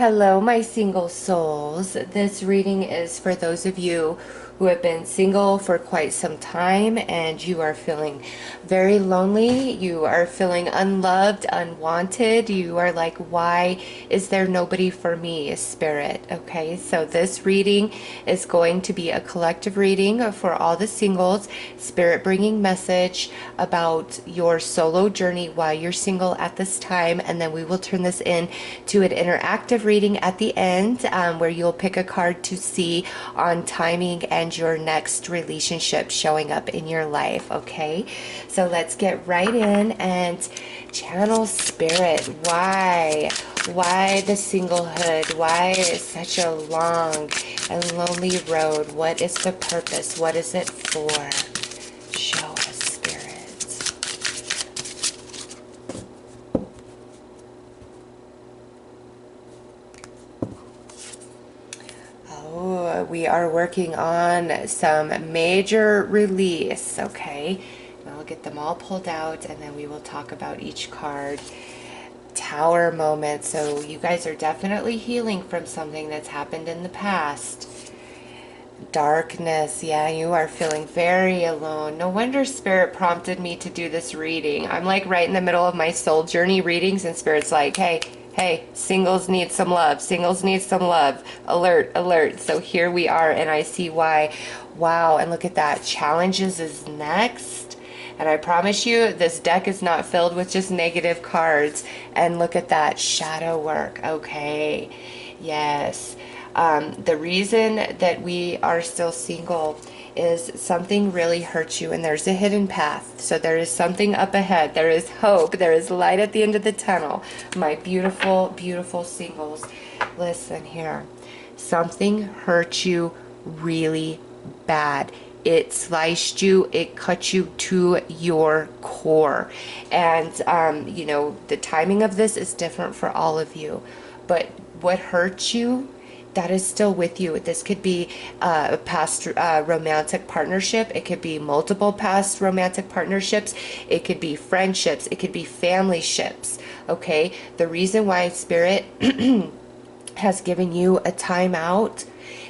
Hello, my single souls. This reading is for those of you who have been single for quite some time and you are feeling very lonely. You are feeling unloved, unwanted. You are like, why is there nobody for me, Spirit? Okay, so this reading is going to be a collective reading for all the singles. Spirit bringing message about your solo journey while you're single at this time, and then we will turn this in to an interactive reading at the end, where you'll pick a card to see on timing and your next relationship showing up in your life. Okay, so let's get right in and channel Spirit. Why the singlehood? Why such a long and lonely road? What is the purpose? What is it for? Show us, Spirit. Oh, we are working on some major release. Okay, I'll get them all pulled out and then we will talk about each card. Tower moment. So you guys are definitely healing from something that's happened in the past. Darkness. Yeah, you are feeling very alone. No wonder Spirit prompted me to do this reading. I'm like right in the middle of my soul journey readings and Spirit's like, hey, singles need some love. Singles need some love. Alert, alert. So here we are and I see why. Wow, and look at that. Challenges is next. And I promise you, this deck is not filled with just negative cards. And look at that, shadow work. Okay, yes. The reason that we are still single is something really hurt you and there's a hidden path. So there is something up ahead. There is hope. There is light at the end of the tunnel. My beautiful, beautiful singles. Listen here. Something hurt you really bad. It sliced you, it cut you to your core. And, you know, the timing of this is different for all of you. But what hurt you, that is still with you. This could be a past romantic partnership. It could be multiple past romantic partnerships. It could be friendships. It could be family ships. Okay? The reason why Spirit has given you a timeout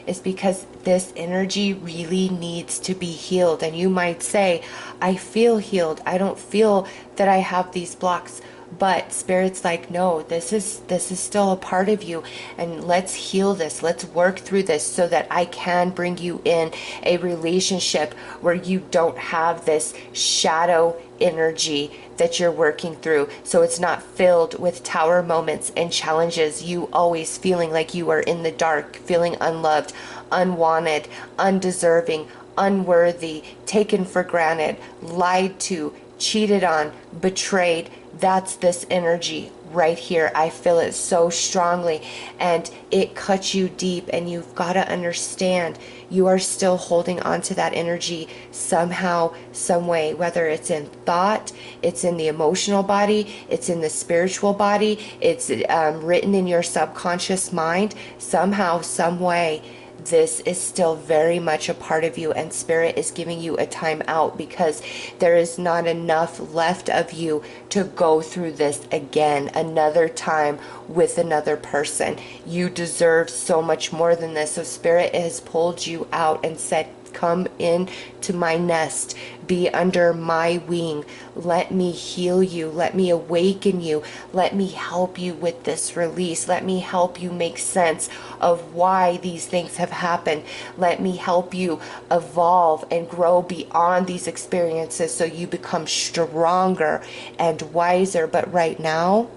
is because this energy really needs to be healed. And you might say, I feel healed. I don't feel that I have these blocks. But Spirit's like, no, this is still a part of you, and let's heal this. Let's work through this so that I can bring you in a relationship where you don't have this shadow energy that you're working through. So it's not filled with tower moments and challenges, you always feeling like you are in the dark, feeling unloved, unwanted, undeserving, unworthy, taken for granted, lied to, cheated on, betrayed. That's this energy right here. I feel it so strongly and it cuts you deep, and you've got to understand you are still holding on to that energy somehow, some way, whether it's in thought, it's in the emotional body, it's in the spiritual body, it's written in your subconscious mind. Somehow, some way, this is still very much a part of you, and Spirit is giving you a time out because there is not enough left of you to go through this again another time with another person. You deserve so much more than this. So Spirit has pulled you out and said, come in to my nest, be under my wing, let me heal you, let me awaken you, let me help you with this release, let me help you make sense of why these things have happened, let me help you evolve and grow beyond these experiences so you become stronger and wiser. But right now,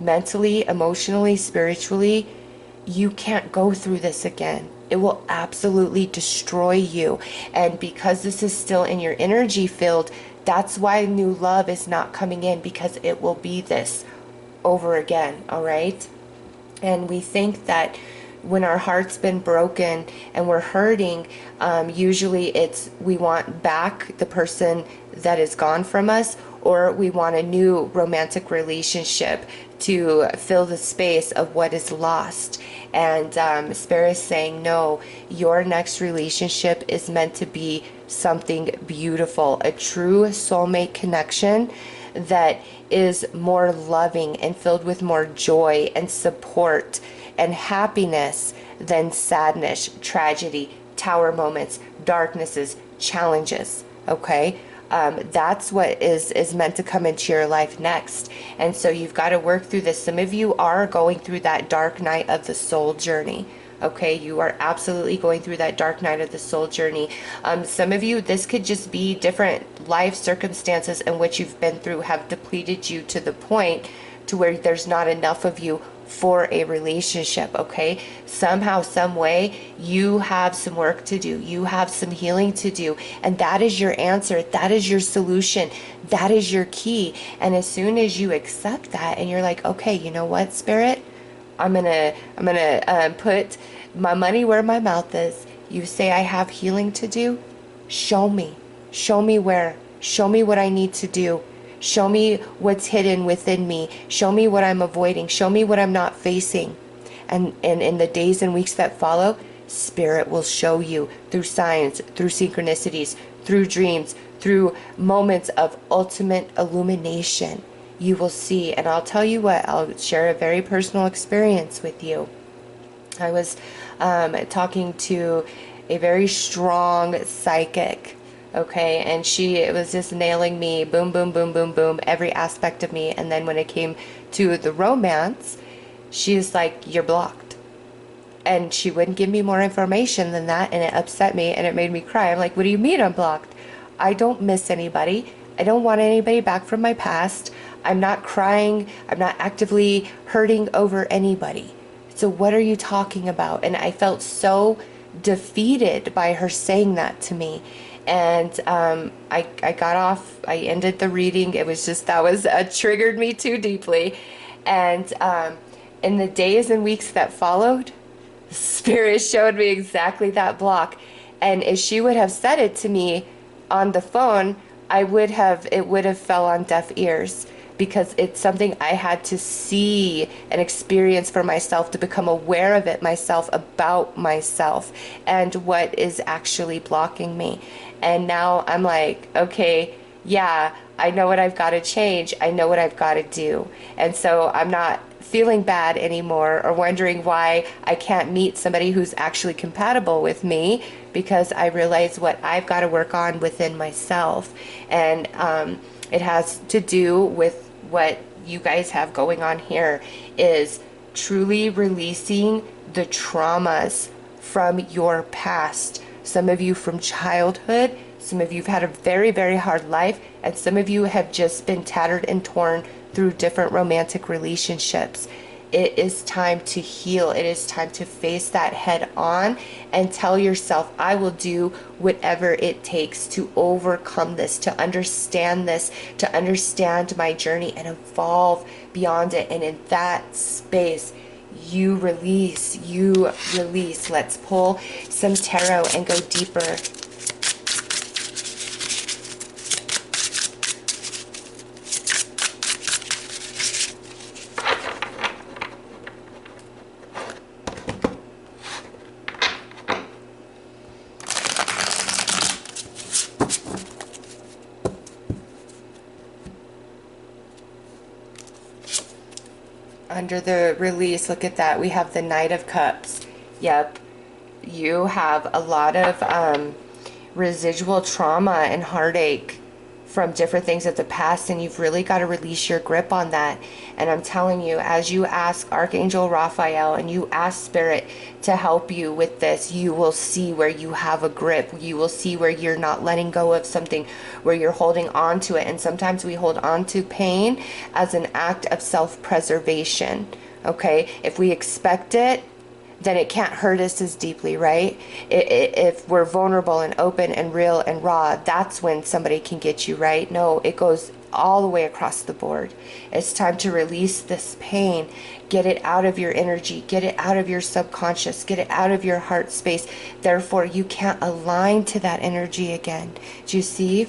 mentally, emotionally, spiritually, you can't go through this again. It will absolutely destroy you. And because this is still in your energy field, that's why new love is not coming in, because it will be this over again. All right. And we think that when our heart's been broken and we're hurting, usually it's we want back the person that is gone from us, or we want a new romantic relationship to fill the space of what is lost. And Spirit is saying, no, your next relationship is meant to be something beautiful, a true soulmate connection that is more loving and filled with more joy and support and happiness than sadness, tragedy, tower moments, darknesses, challenges. Okay? That's what is meant to come into your life next. And so you've got to work through this. Some of you are going through that dark night of the soul journey. Okay, you are absolutely going through that dark night of the soul journey. Some of you, this could just be different life circumstances in which you've been through have depleted you to the point to where there's not enough of you for a relationship. Okay, somehow, some way, you have some work to do, you have some healing to do, and that is your answer, that is your solution, that is your key. And as soon as you accept that and you're like, okay, you know what, Spirit, I'm gonna put my money where my mouth is. You say I have healing to do, show me where, show me what I need to do. Show me what's hidden within me. Show me what I'm avoiding. Show me what I'm not facing. And in the days and weeks that follow, Spirit will show you through signs, through synchronicities, through dreams, through moments of ultimate illumination. You will see. And I'll tell you what, I'll share a very personal experience with you. I was talking to a very strong psychic. Okay, and it was just nailing me, boom, boom, boom, boom, boom, every aspect of me. And then when it came to the romance, she's like, you're blocked. And she wouldn't give me more information than that, and it upset me, and it made me cry. I'm like, what do you mean I'm blocked? I don't miss anybody. I don't want anybody back from my past. I'm not crying. I'm not actively hurting over anybody. So what are you talking about? And I felt so defeated by her saying that to me. And I got off, I ended the reading. It was just, that triggered me too deeply. And in the days and weeks that followed, Spirit showed me exactly that block. And if she would have said it to me on the phone, it would have fell on deaf ears, because it's something I had to see and experience for myself, to become aware of it myself, about myself and what is actually blocking me. And now I'm like, okay, yeah, I know what I've got to change. I know what I've got to do. And so I'm not feeling bad anymore or wondering why I can't meet somebody who's actually compatible with me, because I realize what I've got to work on within myself. And it has to do with what you guys have going on here, is truly releasing the traumas from your past. Some of you from childhood, some of you have had a very, very hard life, and some of you have just been tattered and torn through different romantic relationships. It is time to heal. It is time to face that head on and tell yourself, I will do whatever it takes to overcome this, to understand this, to understand my journey and evolve beyond it. And in that space, you release. Let's pull some tarot and go deeper. Under the release, look at that. We have the Knight of Cups. Yep. You have a lot of residual trauma and heartache from different things of the past, and you've really got to release your grip on that. And I'm telling you, as you ask Archangel Raphael and you ask Spirit to help you with this, you will see where you have a grip. You will see where you're not letting go of something, where you're holding on to it. And sometimes we hold on to pain as an act of self-preservation. Okay? If we expect it, then it can't hurt us as deeply, right? If we're vulnerable and open and real and raw, that's when somebody can get you, right? No, it goes all the way across the board. It's time to release this pain. Get it out of your energy. Get it out of your subconscious. Get it out of your heart space. Therefore, you can't align to that energy again. Do you see?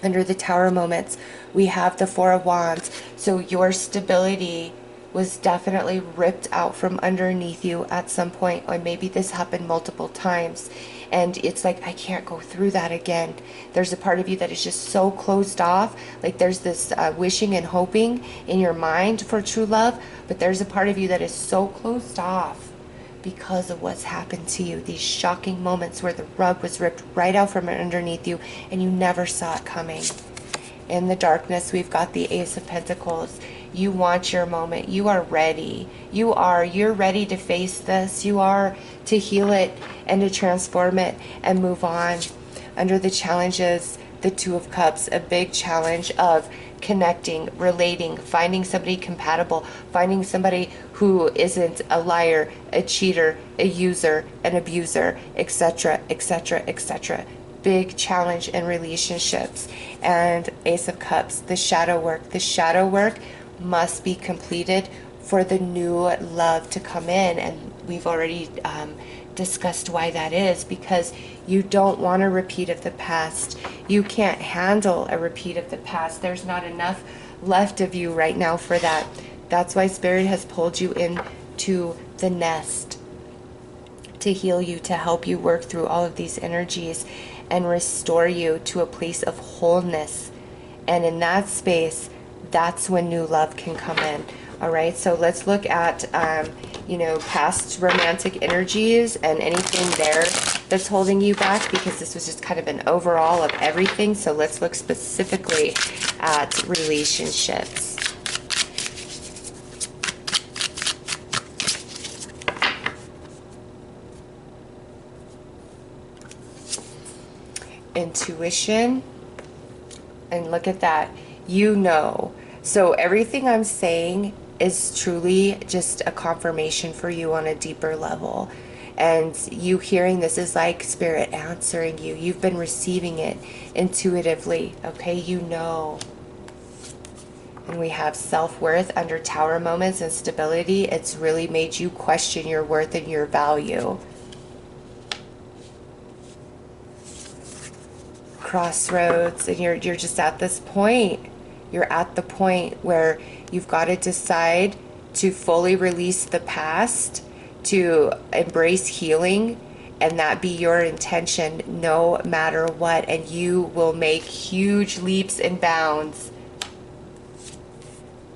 Under the Tower moments, we have the Four of Wands. So your stability was definitely ripped out from underneath you at some point, or maybe this happened multiple times. And it's like, I can't go through that again. There's a part of you that is just so closed off. Like there's this wishing and hoping in your mind for true love, but there's a part of you that is so closed off because of what's happened to you. These shocking moments where the rug was ripped right out from underneath you and you never saw it coming. In the darkness, we've got the Ace of Pentacles. You want your moment. You are ready. You're ready to face this. You are to heal it and to transform it and move on. Under the challenges, the Two of Cups, a big challenge of connecting, relating, finding somebody compatible, finding somebody who isn't a liar, a cheater, a user, an abuser, etc., etc., etc. Big challenge in relationships. And Ace of Cups, the shadow work. The shadow work must be completed for the new love to come in. And we've already discussed why that is, because you don't want a repeat of the past. You can't handle a repeat of the past. There's not enough left of you right now for that. That's why Spirit has pulled you into the nest to heal you, to help you work through all of these energies and restore you to a place of wholeness. And in that space, that's when new love can come in. All right, so let's look at, past romantic energies and anything there that's holding you back, because this was just kind of an overall of everything. So let's look specifically at relationships. Intuition, and look at that. So everything I'm saying is truly just a confirmation for you on a deeper level. And you hearing this is like Spirit answering you. You've been receiving it intuitively, okay? And we have self-worth under Tower moments and stability. It's really made you question your worth and your value. Crossroads, and you're just at this point. You're at the point where you've got to decide to fully release the past, to embrace healing, and that be your intention no matter what. And you will make huge leaps and bounds.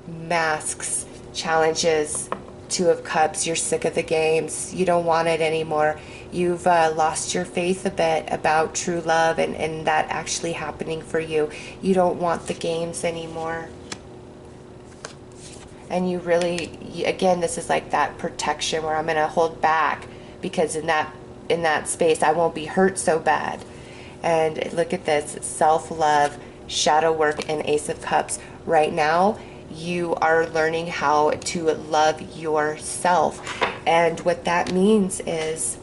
Masks, challenges, Two of Cups, you're sick of the games. You don't want it anymore. You've lost your faith a bit about true love and that actually happening for you. You don't want the games anymore. And you really, again, this is like that protection where I'm going to hold back, because in that space I won't be hurt so bad. And look at this, self-love, shadow work, and Ace of Cups. Right now, you are learning how to love yourself. And what that means is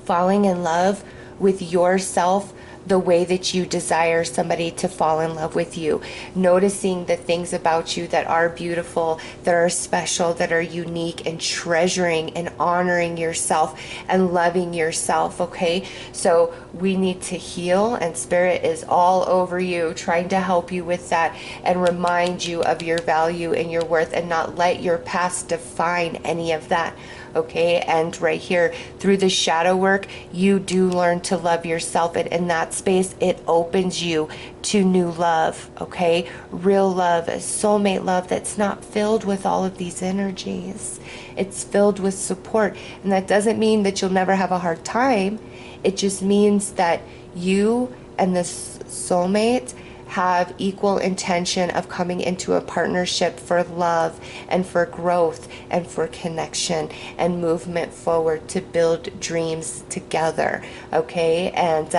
falling in love with yourself the way that you desire somebody to fall in love with you. Noticing the things about you that are beautiful, that are special, that are unique, and treasuring and honoring yourself and loving yourself, okay? So we need to heal, and Spirit is all over you, trying to help you with that and remind you of your value and your worth, and not let your past define any of that. Okay, and right here through the shadow work, you do learn to love yourself, and in that space it opens you to new love. Okay, real love, a soulmate love that's not filled with all of these energies. It's filled with support, and that doesn't mean that you'll never have a hard time. It just means that you and this soulmate have equal intention of coming into a partnership for love and for growth and for connection and movement forward to build dreams together. Okay, and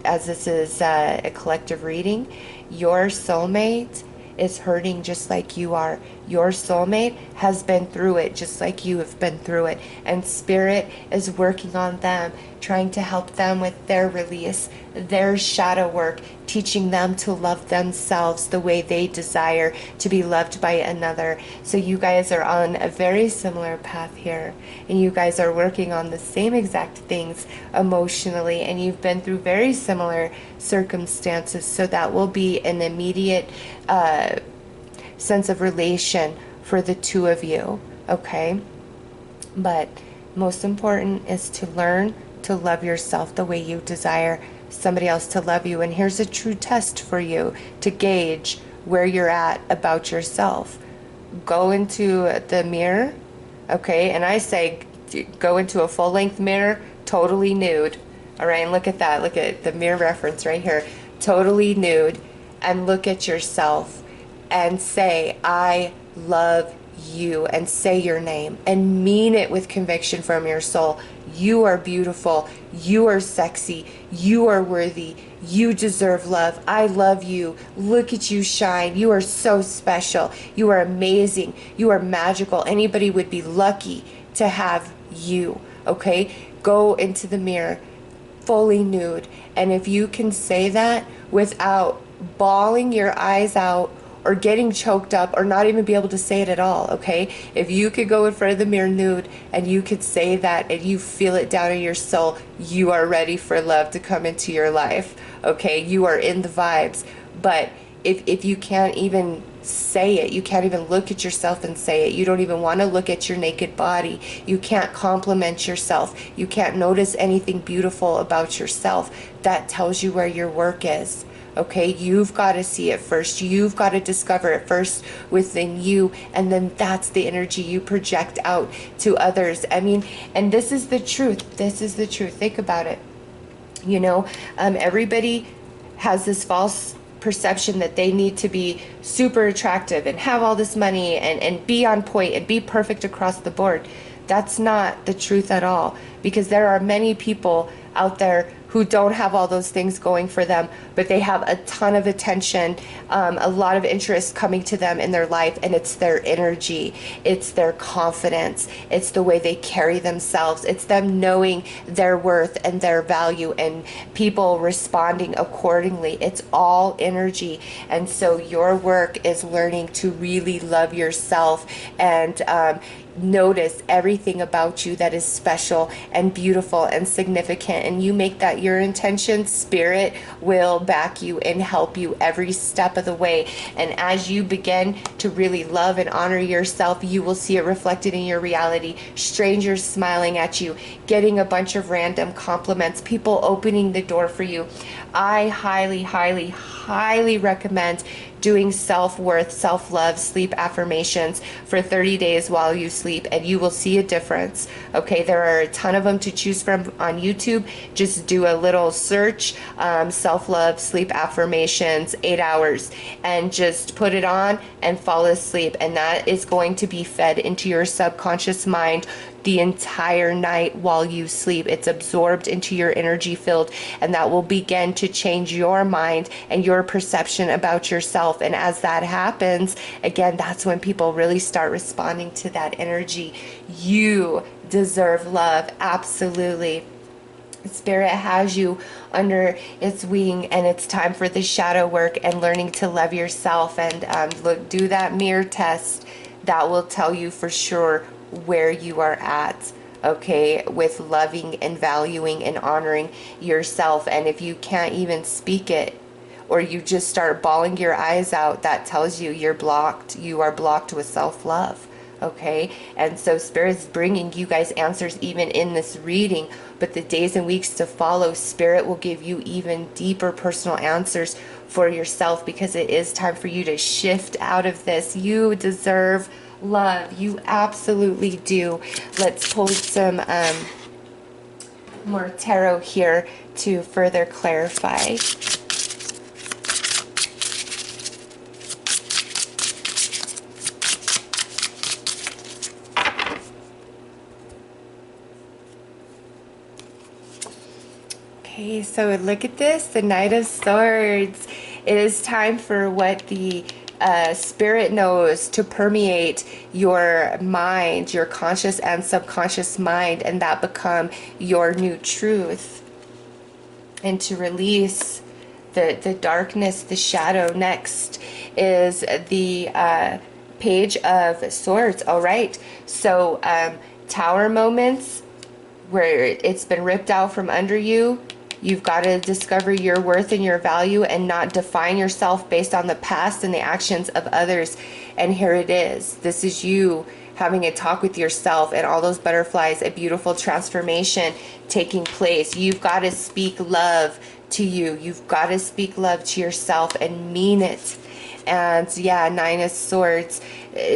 as this is a collective reading, your soulmate is hurting just like you are. Your soulmate has been through it just like you have been through it, and Spirit is working on them, trying to help them with their release, their shadow work, teaching them to love themselves the way they desire to be loved by another. So you guys are on a very similar path here, and you guys are working on the same exact things emotionally, and you've been through very similar circumstances. So that will be an immediate sense of relation for the two of you, okay? But most important is to learn to love yourself the way you desire somebody else to love you. And here's a true test for you to gauge where you're at about yourself. Go into the mirror, okay? And I say go into a full-length mirror, totally nude. All right, and look at that. Look at the mirror reference right here. Totally nude. And look at yourself and say, I love you, and say your name and mean it with conviction from your soul. You are beautiful. You are sexy. You are worthy. You deserve love. I love you. Look at you shine. You are so special. You are amazing. You are magical. Anybody would be lucky to have you. Okay? Go into the mirror fully nude. And if you can say that without bawling your eyes out or getting choked up or not even be able to say it at all, okay? If you could go in front of the mirror nude and you could say that and you feel it down in your soul, you are ready for love to come into your life, okay? You are in the vibes. But if you can't even say it, you can't even look at yourself and say it, you don't even want to look at your naked body, you can't compliment yourself, you can't notice anything beautiful about yourself, that tells you where your work is. Okay, you've got to see it first. You've got to discover it first within you, and then that's the energy you project out to others. I mean, and this is the truth. This is the truth. Think about it. You know, everybody has this false perception that they need to be super attractive and have all this money and be on point and be perfect across the board. That's not the truth at all, because there are many people out there who don't have all those things going for them, but they have a ton of attention, a lot of interest coming to them in their life, and it's their energy, it's their confidence, it's the way they carry themselves, it's them knowing their worth and their value and people responding accordingly. It's all energy. And so your work is learning to really love yourself and notice everything about you that is special and beautiful and significant, and you make that your intention. Spirit will back you and help you every step of the way. And as you begin to really love and honor yourself, you will see it reflected in your reality. Strangers smiling at you, getting a bunch of random compliments, people opening the door for you. I highly, highly, highly recommend doing self-worth, self-love, sleep affirmations for 30 days while you sleep, and you will see a difference. Okay, there are a ton of them to choose from on YouTube. Just do a little search, self-love, sleep affirmations, 8 hours, and just put it on and fall asleep. And that is going to be fed into your subconscious mind the entire night while you sleep. It's absorbed into your energy field, and that will begin to change your mind and your perception about yourself. And as that happens, again, that's when people really start responding to that energy. You deserve love, absolutely. Spirit has you under its wing, and it's time for the shadow work and learning to love yourself. And look, do that mirror test. That will tell you for sure where you are at, okay, with loving and valuing and honoring yourself. And if you can't even speak it, or you just start bawling your eyes out, that tells you you're blocked. You are blocked with self-love. Okay, and so Spirit's bringing you guys answers even in this reading, but the days and weeks to follow, Spirit will give you even deeper personal answers for yourself, because it is time for you to shift out of this. You deserve love. You absolutely do. Let's pull some more tarot here to further clarify. Okay, so look at this, the Knight of Swords. It is time for what the Spirit knows to permeate your mind, your conscious and subconscious mind, and that become your new truth. And to release the darkness, the shadow. Next is the Page of Swords. All right, so Tower moments where it's been ripped out from under you. You've got to discover your worth and your value and not define yourself based on the past and the actions of others. And here it is. This is you having a talk with yourself, and all those butterflies, a beautiful transformation taking place. You've got to speak love to you. You've got to speak love to yourself and mean it. And yeah, Nine of Swords,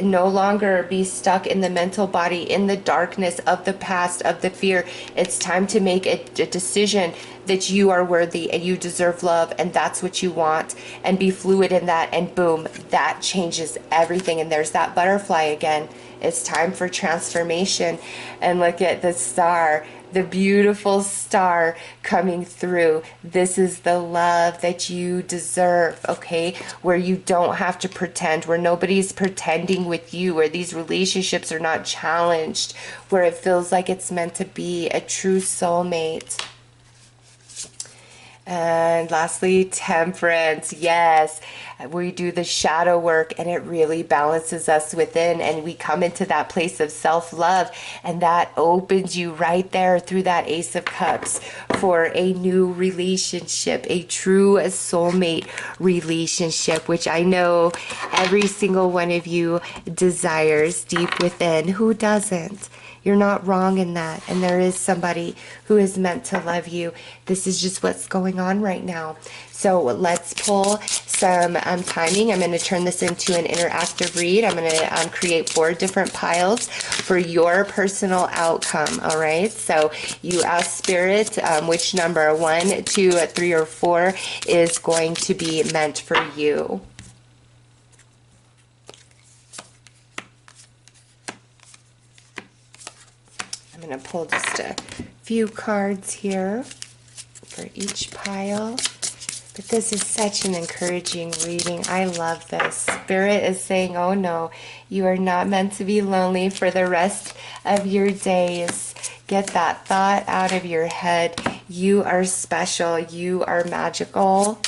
no longer be stuck in the mental body, in the darkness of the past, of the fear. It's time to make a decision that you are worthy and you deserve love, and that's what you want, and be fluid in that, and boom, that changes everything. And there's that butterfly again. It's time for transformation. And look at the star, the beautiful star coming through. This is the love that you deserve, okay? Where you don't have to pretend, where nobody's pretending with you, where these relationships are not challenged, where it feels like it's meant to be a true soulmate. And lastly, Temperance. Yes, we do the shadow work, and it really balances us within, and we come into that place of self-love, and that opens you right there through that Ace of Cups for a new relationship, a true soulmate relationship, which I know every single one of you desires deep within. Who doesn't? You're not wrong in that. And there is somebody who is meant to love you. This is just what's going on right now. So let's pull some timing. I'm going to turn this into an interactive read. I'm going to create 4 different piles for your personal outcome. All right. So you ask Spirit which number, 1, 2, 3, or 4 is going to be meant for you. I'm going to pull just a few cards here for each pile. But this is such an encouraging reading. I love this. Spirit is saying, oh no, you are not meant to be lonely for the rest of your days. Get that thought out of your head. You are special. You are magical.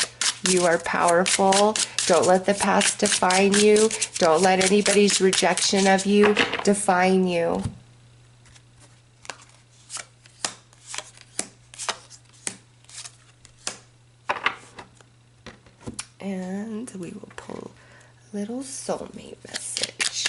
You are powerful. Don't let the past define you. Don't let anybody's rejection of you define you. And we will pull a little soulmate message.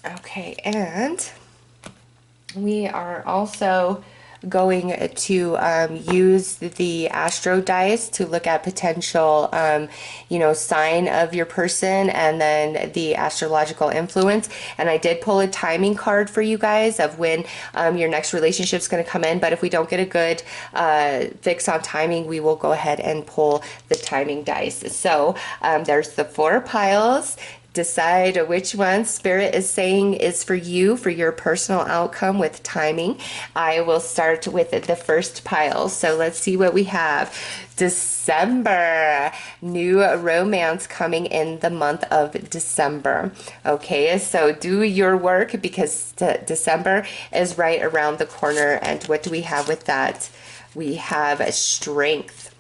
Okay, and we are also going to use the astro dice to look at potential sign of your person, and then the astrological influence. And I did pull a timing card for you guys of when your next relationship is going to come in, but if we don't get a good fix on timing, we will go ahead and pull the timing dice. So there's the 4 piles. Decide which one Spirit is saying is for you, for your personal outcome with timing. I will start with the first pile. So let's see what we have. December, new romance coming in the month of December. Okay, so do your work, because December is right around the corner. And what do we have with that? We have strength.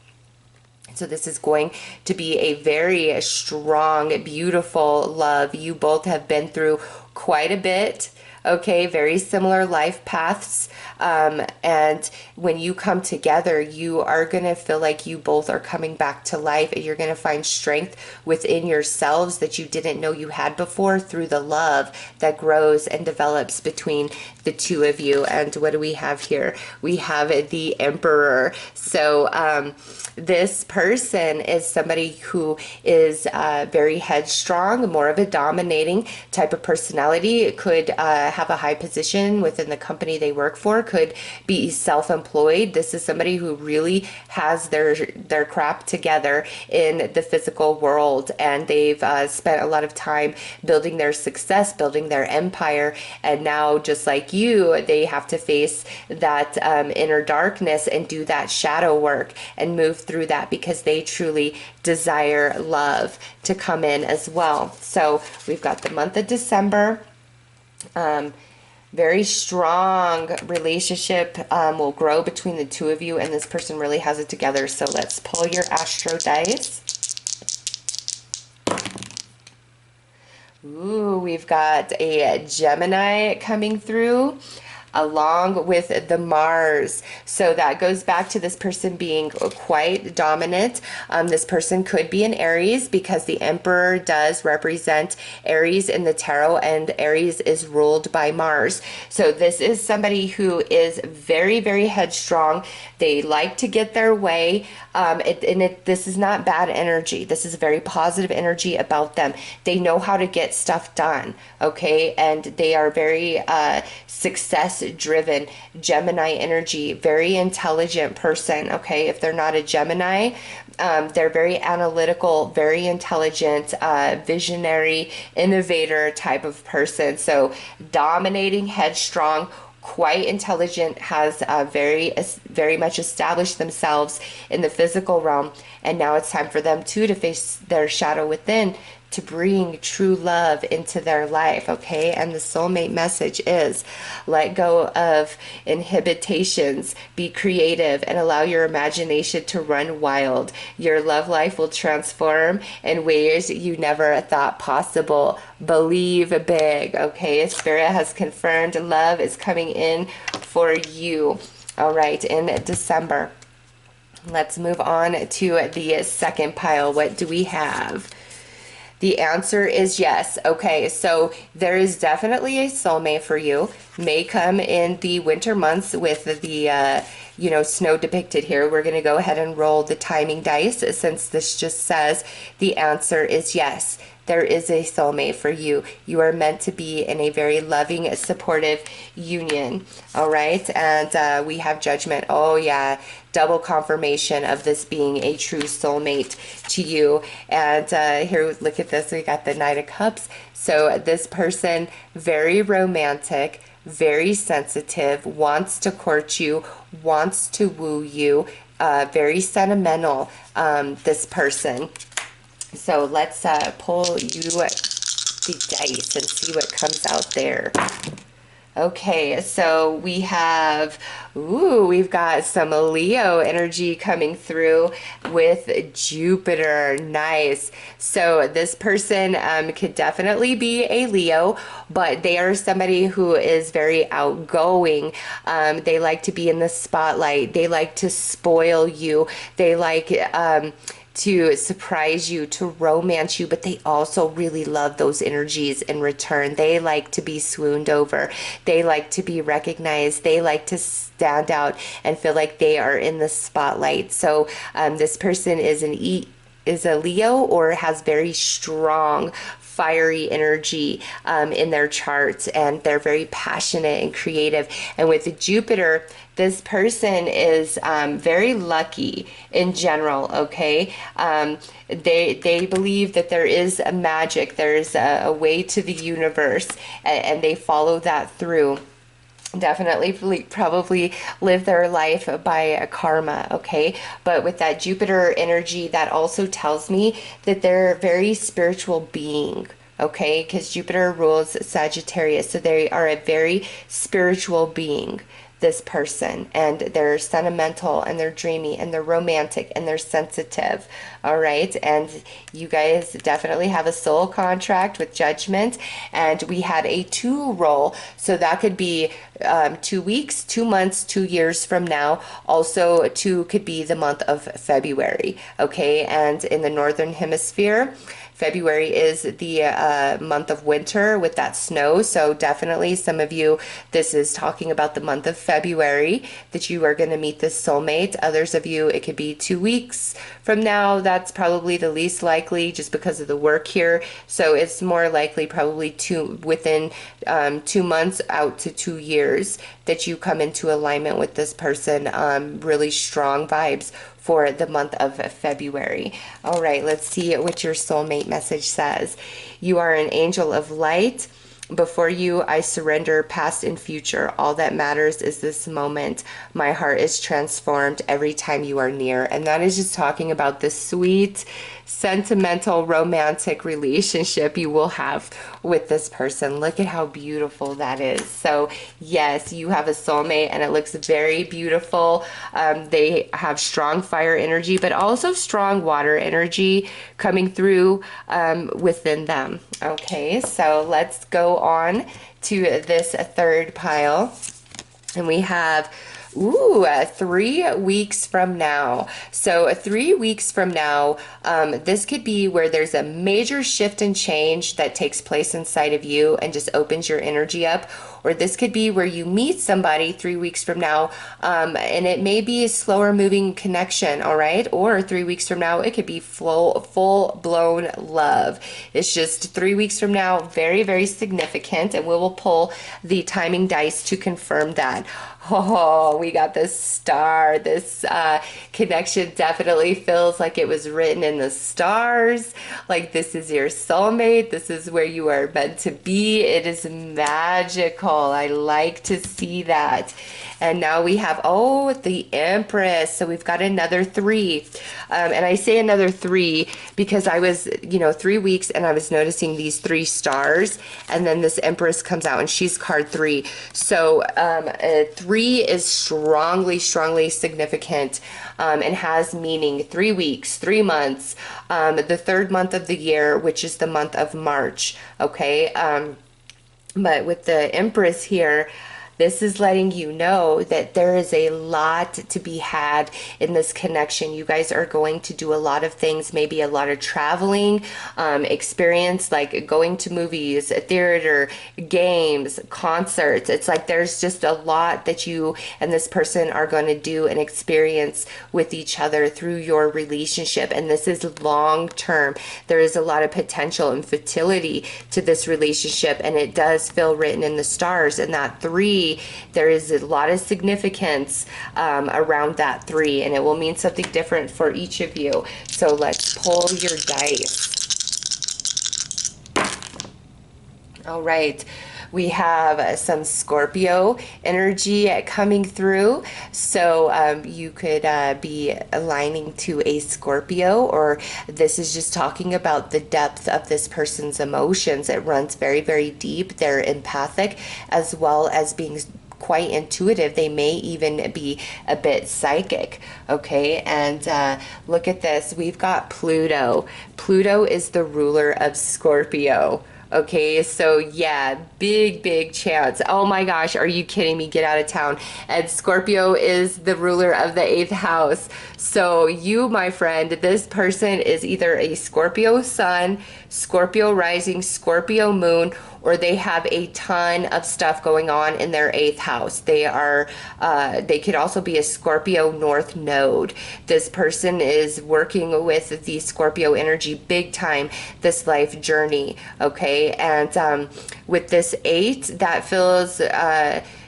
So this is going to be a very strong, beautiful love. You both have been through quite a bit. Okay, very similar life paths. And when you come together, you are going to feel like you both are coming back to life, and you're going to find strength within yourselves that you didn't know you had before through the love that grows and develops between the two of you. And what do we have here? We have the Emperor. So this person is somebody who is very headstrong, more of a dominating type of personality. It could have a high position within the company they work for, could be self-employed. This is somebody who really has their crap together in the physical world, and they've spent a lot of time building their success, building their empire, and now, just like you, they have to face that inner darkness and do that shadow work and move through that, because they truly desire love to come in as well. So we've got the month of December. Very strong relationship will grow between the two of you, and this person really has it together. So let's pull your astro dice. Ooh, we've got a Gemini coming through along with the Mars. So that goes back to this person being quite dominant. This person could be an Aries because the Emperor does represent Aries in the tarot, and Aries is ruled by Mars. So this is somebody who is very, very headstrong. They like to get their way. This is not bad energy. This is very positive energy about them. They know how to get stuff done, okay? And they are very success driven. Gemini energy, very intelligent person, okay? If they're not a Gemini, they're very analytical, very intelligent, visionary, innovator type of person. So dominating, headstrong, quite intelligent, has very much established themselves in the physical realm, and now it's time for them too to face their shadow within, to bring true love into their life, okay? And the soulmate message is let go of inhibitions, be creative, and allow your imagination to run wild. Your love life will transform in ways you never thought possible. Believe big, okay? Spirit has confirmed love is coming in for you, all right, in December. Let's move on to the second pile. What do we have? The answer is yes. Okay, so there is definitely a soulmate for you. May come in the winter months with the, snow depicted here. We're going to go ahead and roll the timing dice since this just says the answer is yes. There is a soulmate for you. You are meant to be in a very loving, supportive union. All right, and we have judgment. Oh yeah, double confirmation of this being a true soulmate to you. And here, look at this. We got the Knight of Cups. So this person, very romantic, very sensitive, wants to court you, wants to woo you, very sentimental, this person. So let's pull you the dice and see what comes out there. Okay, so we have, we've got some Leo energy coming through with Jupiter. Nice. So this person could definitely be a Leo, but they are somebody who is very outgoing. They like to be in the spotlight. They like to spoil you. They like to surprise you, to romance you, but they also really love those energies in return. They like to be swooned over. They like to be recognized. They like to stand out and feel like they are in the spotlight. So this person is a Leo, or has very strong fiery energy in their charts, and they're very passionate and creative. And with Jupiter, this person is very lucky in general, okay? They believe that there is a magic, there's a way to the universe, and they follow that through. Definitely probably live their life by a karma, okay? But with that Jupiter energy, that also tells me that they're a very spiritual being, okay? Because Jupiter rules Sagittarius, so they are a very spiritual being, this person, and they're sentimental, and they're dreamy, and they're romantic, and they're sensitive. All right, and you guys definitely have a soul contract with judgment, and we had a 2 roll, so that could be 2 weeks, 2 months, 2 years from now. Also 2 could be the month of February, okay? And in the northern hemisphere, February is the month of winter with that snow. So definitely some of you, this is talking about the month of February that you are going to meet this soulmate. Others of you, it could be 2 weeks from now. That's probably the least likely just because of the work here. So it's more likely probably within 2 months out to 2 years that you come into alignment with this person. Really strong vibes for the month of February. All right, let's see what your soulmate message says. You are an angel of light. Before you, I surrender past and future. All that matters is this moment. My heart is transformed every time you are near. And that is just talking about the sweet, sentimental, romantic relationship you will have with this person. Look at how beautiful that is. So, yes, you have a soulmate and it looks very beautiful. They have strong fire energy, but also strong water energy coming through within them. Okay, so let's go on to this third pile. And we have, 3 weeks from now. So 3 weeks from now, this could be where there's a major shift and change that takes place inside of you and just opens your energy up. Or this could be where you meet somebody 3 weeks from now, and it may be a slower moving connection, all right? Or 3 weeks from now, it could be full blown love. It's just 3 weeks from now, very, very significant, and we will pull the timing dice to confirm that. Oh, we got this star. This connection definitely feels like it was written in the stars. Like this is your soulmate. This is where you are meant to be. It is magical. I like to see that. And now we have, the Empress. So we've got another 3. And I say another 3 because I was, 3 weeks and I was noticing these 3 stars. And then this Empress comes out and she's card 3. So 3 is strongly, strongly significant and has meaning. 3 weeks, 3 months, the 3rd month of the year, which is the month of March. Okay. But with the Empress here, this is letting you know that there is a lot to be had in this connection. You guys are going to do a lot of things, maybe a lot of traveling, experience, like going to movies, theater, games, concerts. It's like there's just a lot that you and this person are going to do and experience with each other through your relationship. And this is long term. There is a lot of potential and fertility to this relationship. And it does feel written in the stars. And that 3, there is a lot of significance around that 3, and it will mean something different for each of you. So let's pull your dice. All right. We have some Scorpio energy coming through. So you could be aligning to a Scorpio, or this is just talking about the depth of this person's emotions. It runs very, very deep. They're empathic as well as being quite intuitive. They may even be a bit psychic. Okay, and look at this. We've got Pluto. Pluto is the ruler of Scorpio. Okay, so yeah, big chance. Oh my gosh, are you kidding me? Get out of town. And Scorpio is the ruler of the 8th house. So you, my friend, this person is either a Scorpio sun, Scorpio rising, Scorpio moon, or they have a ton of stuff going on in their 8th house. They are, they could also be a Scorpio North node. This person is working with the Scorpio energy big time, this life journey, okay? And with this 8, that feels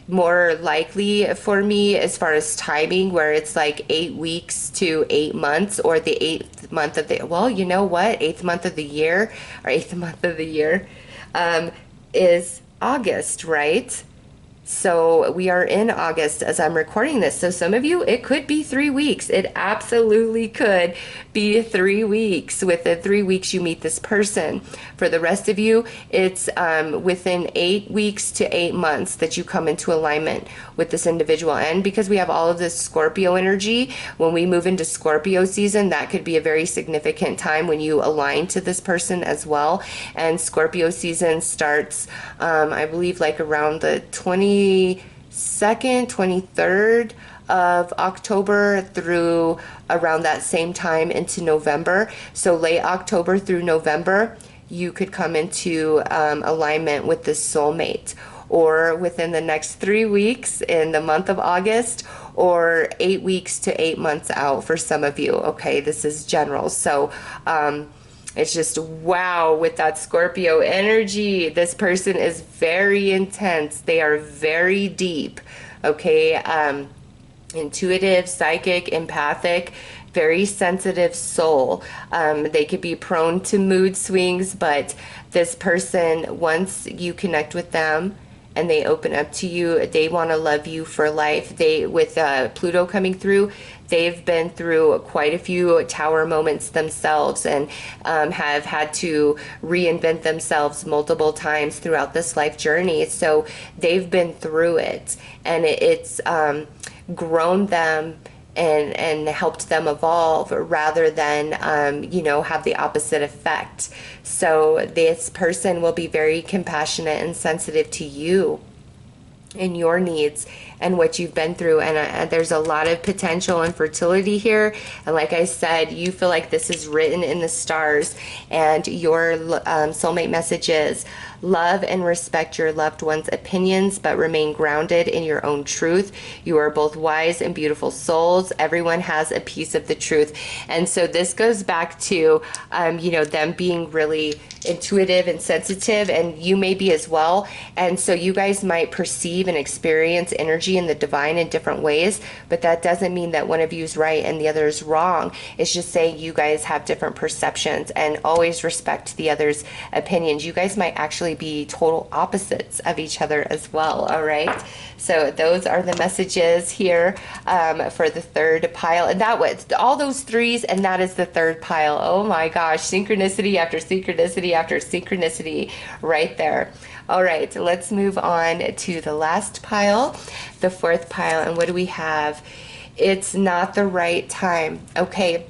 more likely for me as far as timing, where it's like 8 weeks to 8 months, or the 8th month of the, well, you know what? 8th month of the year, or 8th month of the year is August, right? So we are in August as I'm recording this. So some of you, it could be 3 weeks. It absolutely could be 3 weeks. Within 3 weeks, you meet this person. For the rest of you, it's within 8 weeks to 8 months that you come into alignment with this individual. And because we have all of this Scorpio energy, when we move into Scorpio season, that could be a very significant time when you align to this person as well. And Scorpio season starts, I believe, like around the 22nd, 23rd of October through around that same time into November. So late October through November, you could come into alignment with this soulmate, or within the next 3 weeks in the month of August, or 8 weeks to 8 months out for some of you. Okay, this is general. So it's just wow with that Scorpio energy. This person is very intense. They are very deep. Okay. intuitive, psychic, empathic, very sensitive soul. They could be prone to mood swings, but this person, once you connect with them and they open up to you, they want to love you for life. They, with Pluto coming through, they've been through quite a few tower moments themselves, and have had to reinvent themselves multiple times throughout this life journey. So they've been through it, and it's grown them and helped them evolve, rather than have the opposite effect. So this person will be very compassionate and sensitive to you and your needs and what you've been through. And there's a lot of potential and fertility here. And like I said, you feel like this is written in the stars. And your soulmate message is: love and respect your loved one's opinions, but remain grounded in your own truth. You are both wise and beautiful souls. Everyone has a piece of the truth. And so this goes back to, them being really intuitive and sensitive, and you may be as well. And so you guys might perceive and experience energy in the divine in different ways, but that doesn't mean that one of you is right and the other is wrong. It's just saying you guys have different perceptions, and always respect the other's opinions. You guys might actually be total opposites of each other as well. All right, so those are the messages here for the third pile, and that was all those threes, and that is the third pile. Oh my gosh, synchronicity after synchronicity after synchronicity right there. All right, let's move on to the last pile, the fourth pile. And what do we have? It's not the right time. Okay,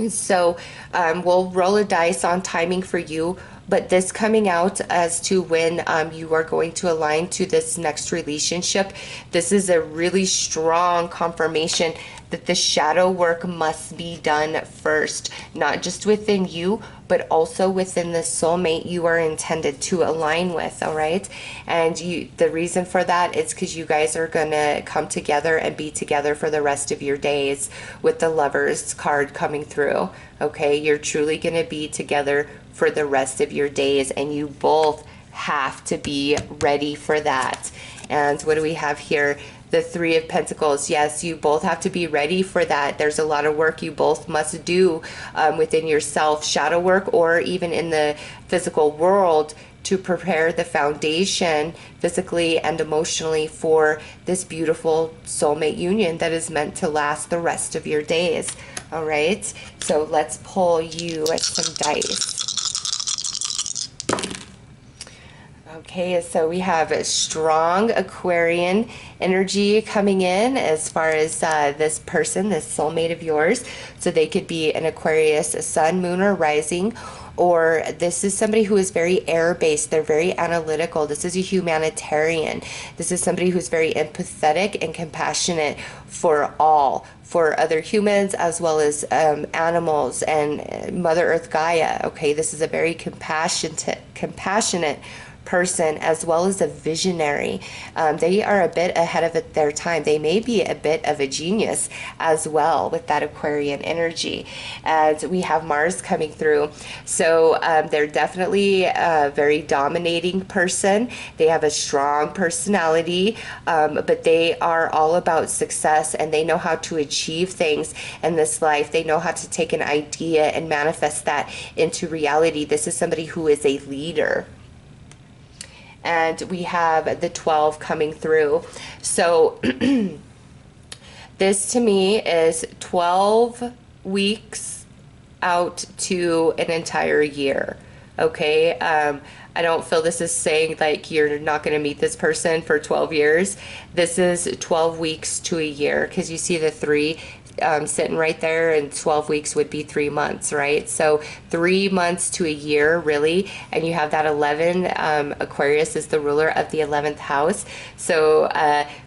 so we'll roll a dice on timing for you, but this coming out as to when you are going to align to this next relationship, this is a really strong confirmation that the shadow work must be done first, not just within you, but also within the soulmate you are intended to align with. All right, and the reason for that is because you guys are gonna come together and be together for the rest of your days, with the Lovers card coming through. Okay, you're truly gonna be together for the rest of your days, and you both have to be ready for that. And what do we have here? The Three of Pentacles. Yes, you both have to be ready for that. There's a lot of work you both must do within yourself, shadow work, or even in the physical world, to prepare the foundation physically and emotionally for this beautiful soulmate union that is meant to last the rest of your days. All right, so let's pull you some dice. Okay, so we have a strong Aquarian energy coming in as far as this person, this soulmate of yours. So they could be an Aquarius, a sun, moon, or rising, or this is somebody who is very air-based. They're very analytical. This is a humanitarian. This is somebody who's very empathetic and compassionate for all, for other humans as well as animals and Mother Earth Gaia. Okay, this is a very compassionate person, as well as a visionary. They are a bit ahead of their time. They may be a bit of a genius as well with that Aquarian energy. And we have Mars coming through. So they're definitely a very dominating person. They have a strong personality, but they are all about success, and they know how to achieve things in this life. They know how to take an idea and manifest that into reality. This is somebody who is a leader. And we have the 12 coming through. So this to me is 12 weeks out to an entire year. Okay, I don't feel this is saying like you're not going to meet this person for 12 years. This is 12 weeks to a year, because you see the 3 sitting right there, and 12 weeks would be 3 months, right? So 3 months to a year, really. And you have that 11. Aquarius is the ruler of the 11th house. So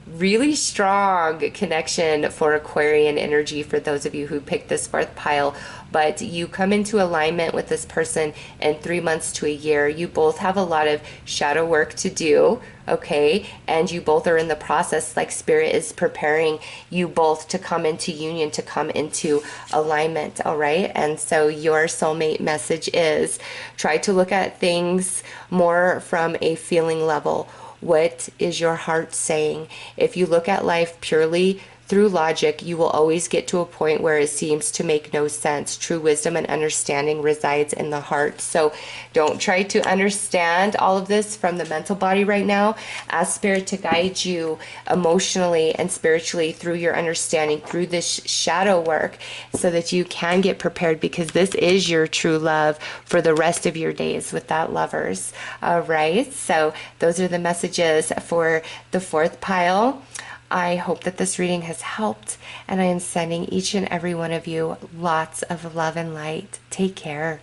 really strong connection for Aquarian energy for those of you who picked this fourth pile. But you come into alignment with this person in 3 months to a year. You both have a lot of shadow work to do, okay? And you both are in the process, like Spirit is preparing you both to come into union, to come into alignment, all right? And so your soulmate message is try to look at things more from a feeling level. What is your heart saying? If you look at life purely through logic, you will always get to a point where it seems to make no sense. True wisdom and understanding resides in the heart. So don't try to understand all of this from the mental body right now. Ask Spirit to guide you emotionally and spiritually through your understanding, through this shadow work, so that you can get prepared, because this is your true love for the rest of your days with that Lovers. All right. So those are the messages for the fourth pile. I hope that this reading has helped, and I am sending each and every one of you lots of love and light. Take care.